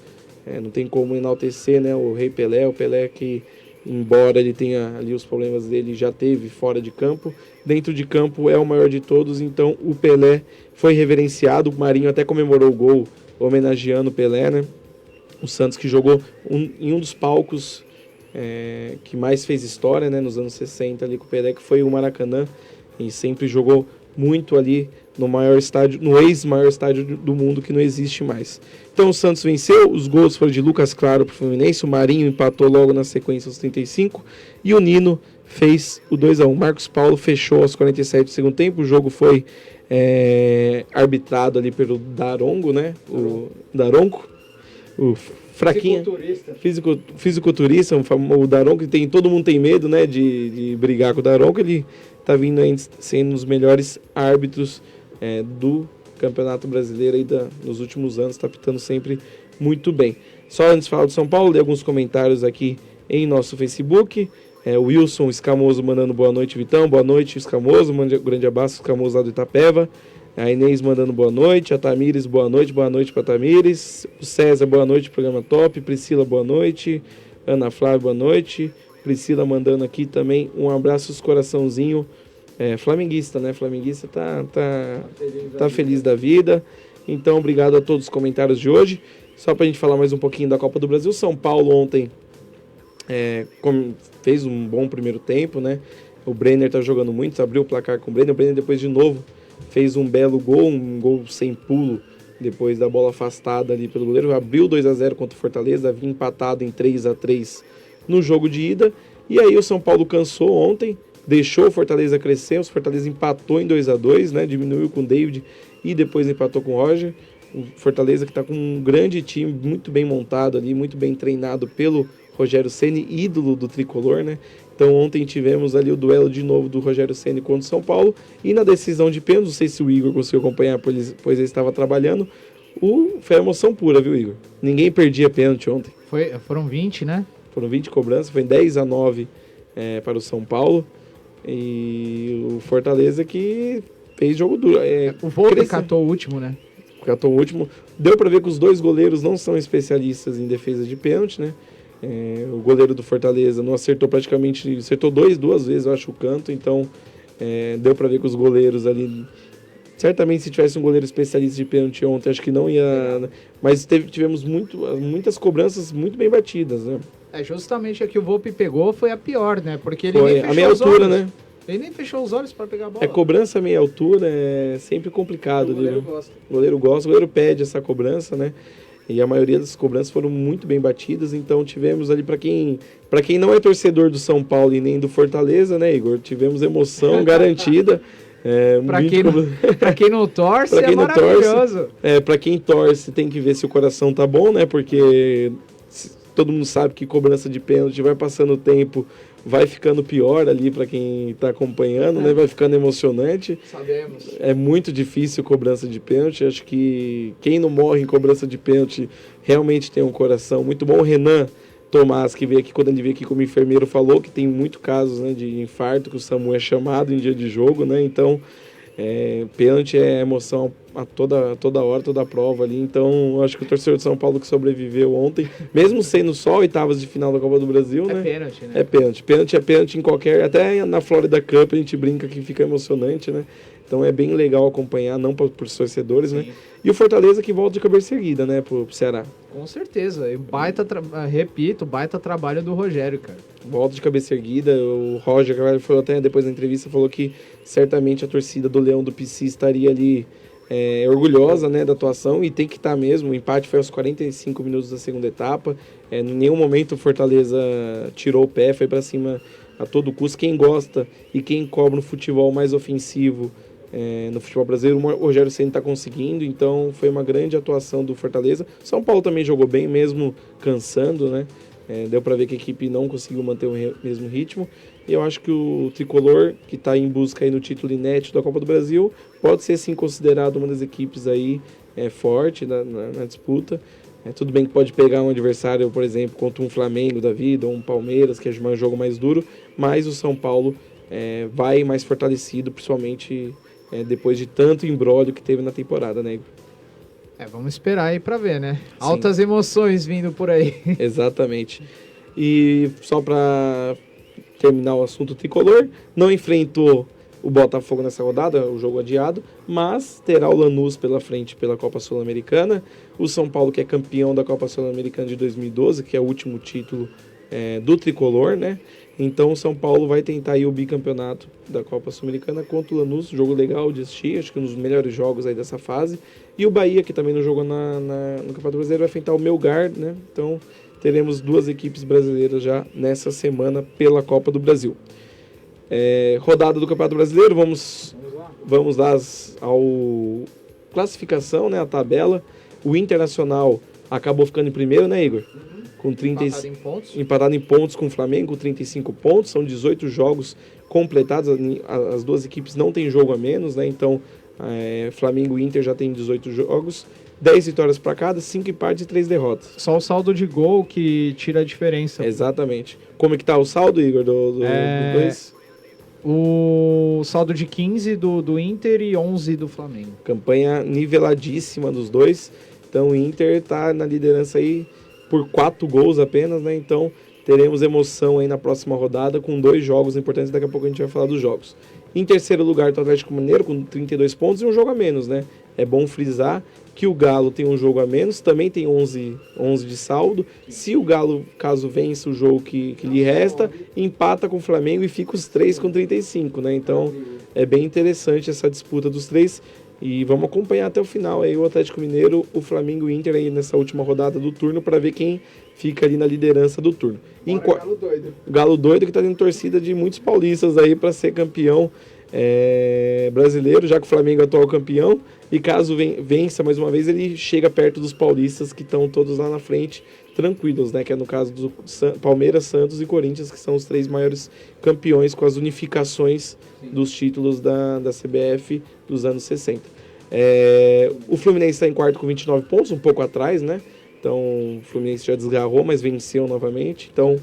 Não tem como enaltecer, né, o Rei Pelé, o Pelé que, embora ele tenha ali os problemas dele, já teve fora de campo. Dentro de campo é o maior de todos, então o Pelé foi reverenciado. O Marinho até comemorou o gol homenageando o Pelé, né? O Santos que jogou em um dos palcos que mais fez história, né, nos anos 60 ali com o Pelé, que foi o Maracanã, e sempre jogou muito ali no maior estádio, no ex-maior estádio do mundo, que não existe mais. Então o Santos venceu, os gols foram de Lucas Claro para o Fluminense, o Marinho empatou logo na sequência aos 35 e o Nino fez o 2-1. Marcos Paulo fechou aos 47 do segundo tempo, o jogo foi arbitrado ali pelo Daronco, né? O Daronco, o fraquinha, fisiculturista, o Daronco, que todo mundo tem medo, né, de brigar com o Daronco. Ele tá vindo aí sendo um dos melhores árbitros do Campeonato Brasileiro aí nos últimos anos, tá pitando sempre muito bem. Só antes de falar do São Paulo, dei alguns comentários aqui em nosso Facebook. O Wilson Escamoso mandando boa noite, Vitão. Boa noite, Escamoso. Um grande abraço, Escamoso lá do Itapeva. A Inês mandando boa noite. A Tamires, boa noite para Tamires. O César, boa noite, programa top. Priscila, boa noite. Ana Flávia, boa noite. Priscila mandando aqui também um abraço, os coraçãozinho. Flamenguista, né? Flamenguista tá feliz da vida. Então, obrigado a todos os comentários de hoje. Só pra gente falar mais um pouquinho da Copa do Brasil. São Paulo ontem fez um bom primeiro tempo, né? O Brenner tá jogando muito, abriu o placar com o Brenner. O Brenner depois de novo fez um belo gol, um gol sem pulo, depois da bola afastada ali pelo goleiro. Abriu 2-0 contra o Fortaleza, havia empatado em 3-3 no jogo de ida. E aí o São Paulo cansou ontem, deixou o Fortaleza crescer. O Fortaleza empatou em 2-2, né? Diminuiu com o David e depois empatou com o Roger. O Fortaleza que está com um grande time, muito bem montado ali, muito bem treinado pelo Rogério Ceni, ídolo do tricolor, né? Então ontem tivemos ali o duelo de novo do Rogério Ceni contra o São Paulo, e na decisão de pênalti, não sei se o Igor conseguiu acompanhar, pois ele estava trabalhando, foi emoção pura, viu, Igor? Ninguém perdia pênalti ontem. Foram 20, né? Foram 20 cobranças, foi 10-9 para o São Paulo, e o Fortaleza que fez jogo duro. O Volpe catou o último, né? Catou o último. Deu para ver que os dois goleiros não são especialistas em defesa de pênalti, né? O goleiro do Fortaleza não acertou acertou duas vezes, eu acho, o canto. Então deu para ver que os goleiros ali, certamente se tivesse um goleiro especialista de pênalti ontem, acho que não ia, mas tivemos muitas cobranças muito bem batidas, né? Justamente a que o Volpe pegou foi a pior, né? Porque ele foi nem fechou a meia os altura, olhos, né? Ele nem fechou os olhos para pegar a bola. Cobrança a meia altura é sempre complicado. O goleiro gosta. O goleiro gosta, o goleiro pede essa cobrança, né? E a maioria das cobranças foram muito bem batidas, então tivemos ali, para quem não é torcedor do São Paulo e nem do Fortaleza, né, Igor? Tivemos emoção garantida. Para quem não torce, é maravilhoso. Para quem torce, tem que ver se o coração tá bom, né? Porque todo mundo sabe que cobrança de pênalti vai passando o tempo, vai ficando pior ali para quem está acompanhando, né? Vai ficando emocionante. Sabemos. É muito difícil cobrança de pênalti. Acho que quem não morre em cobrança de pênalti realmente tem um coração muito bom. O Renan Tomás, que veio aqui, quando ele veio aqui como enfermeiro, falou que tem muitos casos, né, de infarto, que o SAMU é chamado em dia de jogo, né? Então, pênalti é emoção a toda hora, toda prova ali. Então, acho que o torcedor de São Paulo que sobreviveu ontem, mesmo sendo só oitavas de final da Copa do Brasil, né? Pênalti, né? É pênalti. Pênalti é pênalti em qualquer... Até na Florida Cup a gente brinca que fica emocionante, né? Então é bem legal acompanhar, não por torcedores, né? E o Fortaleza que volta de cabeça erguida, né, pro Ceará. Com certeza. E baita trabalho do Rogério, cara. Volta de cabeça erguida. O Roger, que falou até depois da entrevista, falou que certamente a torcida do Leão do PC estaria ali orgulhosa, né, da atuação, e tem que estar mesmo. O empate foi aos 45 minutos da segunda etapa. Em nenhum momento o Fortaleza tirou o pé, foi para cima a todo custo. Quem gosta e quem cobra no futebol mais ofensivo, no futebol brasileiro, o Rogério Ceni está conseguindo. Então foi uma grande atuação do Fortaleza. São Paulo também jogou bem, mesmo cansando, né? Deu para ver que a equipe não conseguiu manter o mesmo ritmo. E eu acho que o Tricolor, que está em busca aí no título inédito da Copa do Brasil, pode ser sim considerado uma das equipes aí forte na disputa. Tudo bem que pode pegar um adversário, por exemplo, contra um Flamengo da vida, ou um Palmeiras, que é um jogo mais duro, mas o São Paulo vai mais fortalecido, principalmente depois de tanto imbróglio que teve na temporada, né, Igor? Vamos esperar aí pra ver, né? Sim. Altas emoções vindo por aí. Exatamente. E só pra terminar o assunto tricolor, não enfrentou o Botafogo nessa rodada, o jogo adiado, mas terá o Lanús pela frente pela Copa Sul-Americana, o São Paulo, que é campeão da Copa Sul-Americana de 2012, que é o último título do tricolor, né? Então o São Paulo vai tentar aí o bicampeonato da Copa Sul-Americana contra o Lanús, jogo legal de assistir, acho que um dos melhores jogos aí dessa fase. E o Bahia, que também não jogou no Campeonato Brasileiro, vai enfrentar o Melgar, né? Então teremos 2 equipes brasileiras já nessa semana pela Copa do Brasil. Rodada do Campeonato Brasileiro, vamos lá ao classificação, né? A tabela. O Internacional acabou ficando em primeiro, né, Igor? Com 30, empatado em pontos com o Flamengo, com 35 pontos, são 18 jogos completados, as 2 equipes não têm jogo a menos, né? Então, Flamengo e Inter já tem 18 jogos, 10 vitórias para cada, 5 empates e 3 derrotas. Só o saldo de gol que tira a diferença. Exatamente. Como é que tá o saldo, Igor, dos dois? O saldo de 15 do Inter e 11 do Flamengo. Campanha niveladíssima dos dois. Então o Inter tá na liderança aí por 4 gols apenas, né? Então teremos emoção aí na próxima rodada com 2 jogos importantes. Daqui a pouco a gente vai falar dos jogos. Em terceiro lugar está o Atlético Mineiro com 32 pontos e um jogo a menos, né? É bom frisar que o Galo tem um jogo a menos, também tem 11 de saldo. Se o Galo, caso vença o jogo que lhe resta, empata com o Flamengo e fica os 3 com 35, né? Então é bem interessante essa disputa dos 3. E vamos acompanhar até o final aí o Atlético Mineiro, o Flamengo e o Inter aí nessa última rodada do turno para ver quem fica ali na liderança do turno. Galo doido. Galo doido que está tendo torcida de muitos paulistas aí para ser campeão brasileiro, já que o Flamengo é atual campeão. E caso vença mais uma vez, ele chega perto dos paulistas que estão todos lá na frente, tranquilos, né? Que é no caso do Palmeiras, Santos e Corinthians, que são os 3 maiores campeões com as unificações dos títulos da CBF dos anos 60. O Fluminense está em quarto com 29 pontos, um pouco atrás, né? Então o Fluminense já desgarrou, mas venceu novamente. Então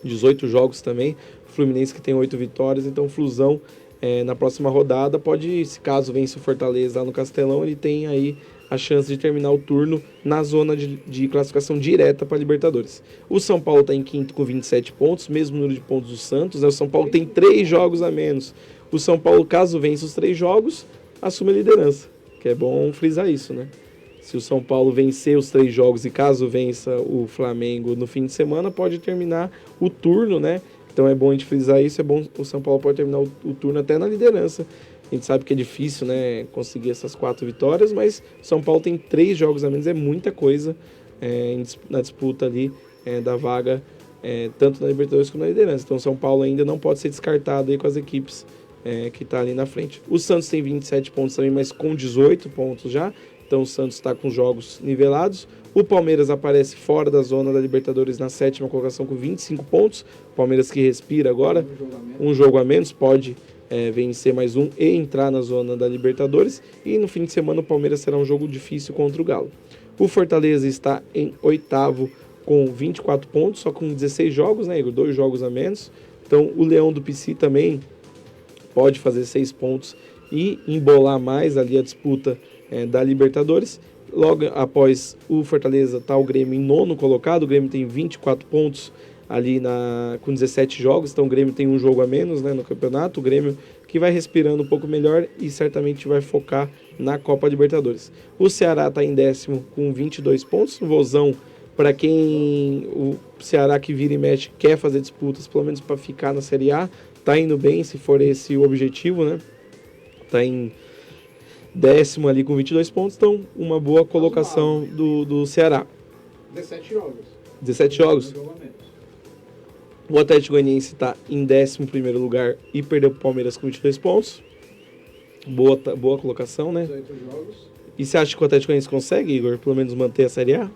18 jogos também. O Fluminense que tem 8 vitórias, então o Flusão na próxima rodada pode, se caso vença o Fortaleza lá no Castelão, ele tem aí a chance de terminar o turno na zona de classificação direta para a Libertadores. O São Paulo está em quinto com 27 pontos, mesmo número de pontos do Santos, né? O São Paulo tem 3 jogos a menos. O São Paulo, caso vença os 3 jogos, assume a liderança, que é bom frisar isso, né? Se o São Paulo vencer os 3 jogos e caso vença o Flamengo no fim de semana, pode terminar o turno, né? Então é bom a gente frisar isso, é bom o São Paulo pode terminar o turno até na liderança. A gente sabe que é difícil, né, conseguir essas 4 vitórias, mas o São Paulo tem 3 jogos a menos, é muita coisa na disputa ali da vaga, tanto na Libertadores como na liderança. Então o São Paulo ainda não pode ser descartado aí com as equipes que está ali na frente. O Santos tem 27 pontos também, mas com 18 pontos já. Então o Santos está com jogos nivelados. O Palmeiras aparece fora da zona da Libertadores na 7ª colocação com 25 pontos. O Palmeiras que respira agora, um jogo a menos, pode vencer mais um e entrar na zona da Libertadores. E no fim de semana o Palmeiras será um jogo difícil contra o Galo. O Fortaleza está em 8º com 24 pontos, só com 16 jogos, né, Igor? 2 jogos a menos. Então o Leão do Pici também pode fazer 6 pontos e embolar mais ali a disputa da Libertadores. Logo após o Fortaleza está o Grêmio em 9º colocado. O Grêmio tem 24 pontos ali com 17 jogos, então o Grêmio tem um jogo a menos, né, no campeonato. O Grêmio que vai respirando um pouco melhor e certamente vai focar na Copa Libertadores. O Ceará está em 10º com 22 pontos. O Vozão, para quem o Ceará que vira e mexe quer fazer disputas, pelo menos para ficar na Série A, está indo bem, se for esse o objetivo, né? Está em 10º ali com 22 pontos, então uma boa colocação do Ceará. 17 jogos. 17 jogos. O Atlético Goianiense está em 11º lugar e perdeu para o Palmeiras com 22 pontos. Boa colocação, né? 18 jogos. E você acha que o Atlético Goianiense consegue, Igor, pelo menos manter a Série A?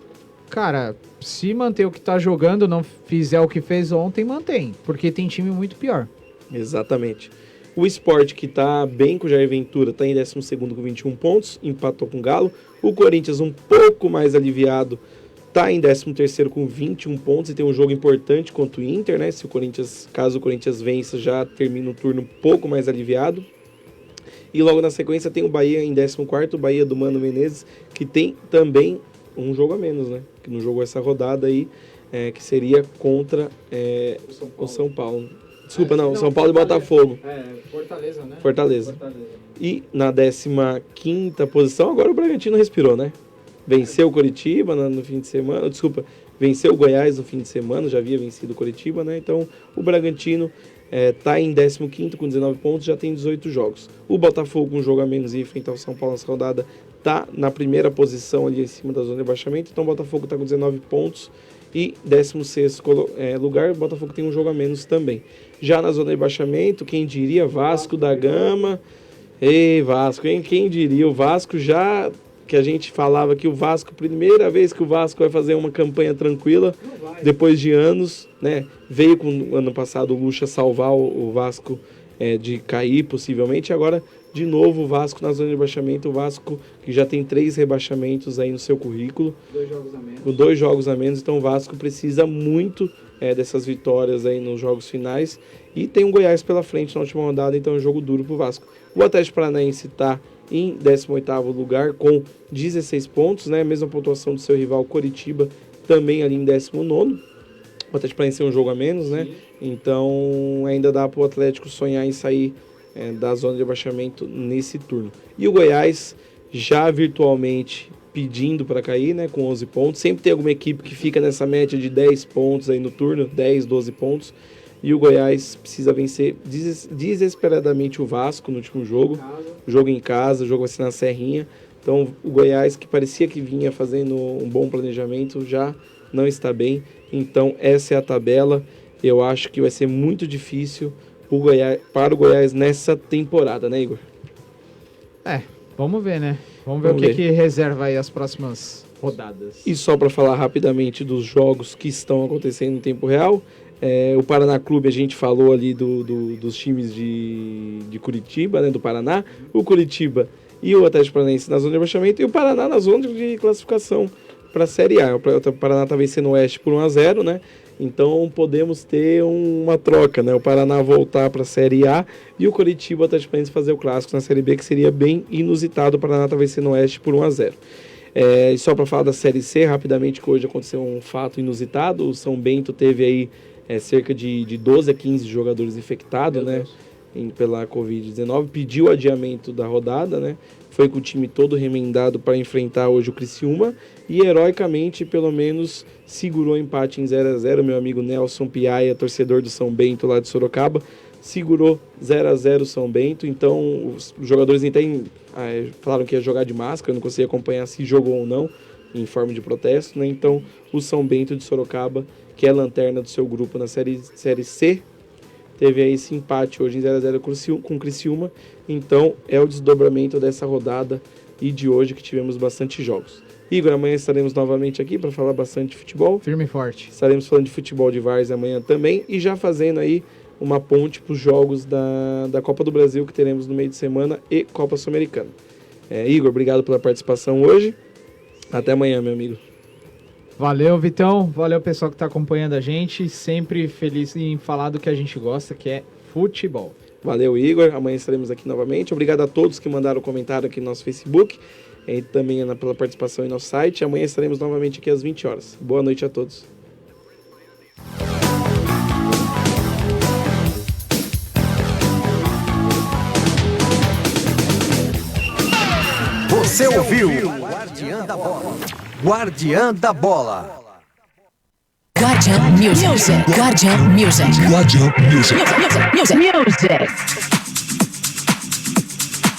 Cara, se manter o que tá jogando, não fizer o que fez ontem, mantém. Porque tem time muito pior. Exatamente. O Sport, que está bem com o Jair Ventura, está em 12º com 21 pontos, empatou com o Galo. O Corinthians um pouco mais aliviado Está em 13º com 21 pontos e tem um jogo importante contra o Inter, né? Caso o Corinthians vença, já termina o turno um pouco mais aliviado. E logo na sequência tem o Bahia em 14º, o Bahia do Mano Menezes, que tem também um jogo a menos, né? Que não jogou essa rodada aí, que seria contra o São Paulo. Desculpa, São Paulo e Botafogo. Fortaleza, né? Fortaleza. E na 15ª posição, agora o Bragantino respirou, né? Venceu o Coritiba no fim de semana, venceu o Goiás no fim de semana, já havia vencido o Coritiba, né? Então o Bragantino está em 15º com 19 pontos, já tem 18 jogos. O Botafogo, com um jogo a menos e enfrentar o São Paulo nessa rodada, está na primeira posição ali em cima da zona de rebaixamento. Então o Botafogo está com 19 pontos e 16º lugar, o Botafogo tem um jogo a menos também. Já na zona de rebaixamento, quem diria, Vasco da Gama. Ei, Vasco, hein? Quem diria? O Vasco já... que a gente falava que o Vasco, primeira vez que o Vasco vai fazer uma campanha tranquila, depois de anos, né? Veio com ano passado o Lucha salvar o Vasco de cair, possivelmente, e agora, de novo, o Vasco na zona de rebaixamento, o Vasco que já tem 3 rebaixamentos aí no seu currículo. 2 jogos a menos. Com 2 jogos a menos, então o Vasco precisa muito dessas vitórias aí nos jogos finais, e tem um Goiás pela frente na última rodada, então é um jogo duro pro Vasco. O Atlético Paranaense está em 18º lugar com 16 pontos, né? Mesma pontuação do seu rival Coritiba, também ali em 19º. O Atlético Paranaense tem um jogo a menos, né? Então ainda dá para o Atlético sonhar em sair da zona de rebaixamento nesse turno. E o Goiás já virtualmente pedindo para cair, né? Com 11 pontos. Sempre tem alguma equipe que fica nessa média de 10 pontos aí no turno, 10, 12 pontos. E o Goiás precisa vencer desesperadamente o Vasco no último jogo. Jogo em casa, o jogo vai ser na Serrinha. Então o Goiás, que parecia que vinha fazendo um bom planejamento, já não está bem. Então essa é a tabela. Eu acho que vai ser muito difícil para o Goiás nessa temporada, né, Igor? Vamos ver, né? Vamos ver o que reserva aí as próximas rodadas. E só para falar rapidamente dos jogos que estão acontecendo em tempo real... o Paraná Clube, a gente falou ali dos times de Curitiba, né, do Paraná. O Curitiba e o Atlético Paranaense na zona de rebaixamento e o Paraná na zona de classificação para a Série A. O Paraná está vencendo o Oeste por 1-0, né? Então podemos ter uma troca, né? O Paraná voltar para a Série A e o Curitiba e o Atlético Paranaense fazer o clássico na Série B, que seria bem inusitado. O Paraná está vencendo o Oeste por 1-0. E só para falar da Série C, rapidamente, que hoje aconteceu um fato inusitado. O São Bento teve aí cerca de 12 a 15 jogadores infectados, né, pela Covid-19, pediu adiamento da rodada, né, foi com o time todo remendado para enfrentar hoje o Criciúma e heroicamente, pelo menos, segurou o empate em 0-0, meu amigo Nelson Piaia, torcedor do São Bento lá de Sorocaba, segurou 0-0 São Bento, então os jogadores até falaram que ia jogar de máscara, eu não consegui acompanhar se jogou ou não, em forma de protesto, né, então o São Bento de Sorocaba, que é a lanterna do seu grupo na Série C, teve aí esse empate hoje em 0-0 com o Criciúma. Então é o desdobramento dessa rodada e de hoje que tivemos bastante jogos. Igor, amanhã estaremos novamente aqui para falar bastante de futebol. Firme e forte. Estaremos falando de futebol de várzea amanhã também e já fazendo aí uma ponte para os jogos da Copa do Brasil que teremos no meio de semana e Copa Sul-Americana. Igor, obrigado pela participação hoje. Até amanhã, meu amigo. Valeu, Vitão. Valeu, pessoal que está acompanhando a gente. Sempre feliz em falar do que a gente gosta, que é futebol. Valeu, Igor. Amanhã estaremos aqui novamente. Obrigado a todos que mandaram comentário aqui no nosso Facebook e também pela participação em nosso site. Amanhã estaremos novamente aqui às 20 horas. Boa noite a todos. Você ouviu? Guardiã da Bola. Guardiã da Bola. Guardian Music. Guardian Music. Guardian Music. Music.